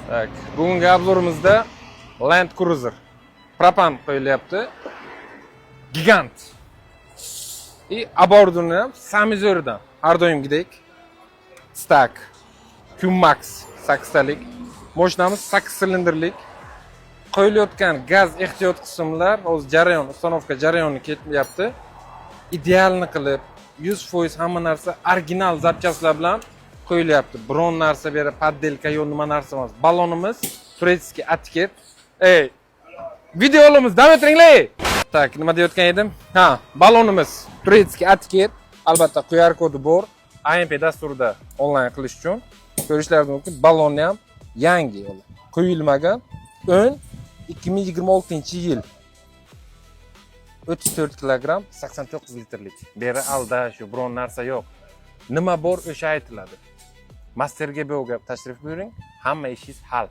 Tak, bugungi obzorimizda Land Cruiser propan qo'yilyapti. Gigant. Aborduni ham samizordan har doimgidek Stack Qmax 8 talik. Mashinamiz 8 silindrlik. Qo'yilayotgan gaz ehtiyot qismlar hozir jarayon, uстановка jarayoni ketyapti. Idealni qilib 100% hamma narsa original zapchastlar bilan qo'yilyapti. Biron narsa beri paddelka yo nima narsa emas. Balonimiz turetskiy etiket. Videolarimiz davom ettiringlar. Tak, nima deyotgan edim? Ha, balonimiz turetskiy etiket. Albatta QR kodi bor. AMP dasturida onlayn qilish uchun ko'rishlaringiz mumkin. Balonni ham yangi qo'yilmagan. Ön 2026-yil 34 kilogramm 89 litrlik. Beri aldash, biron narsa yo'q. Nima bor o'sha aytiladi. Masterga tashrif buyuring, hamma ishingiz hal.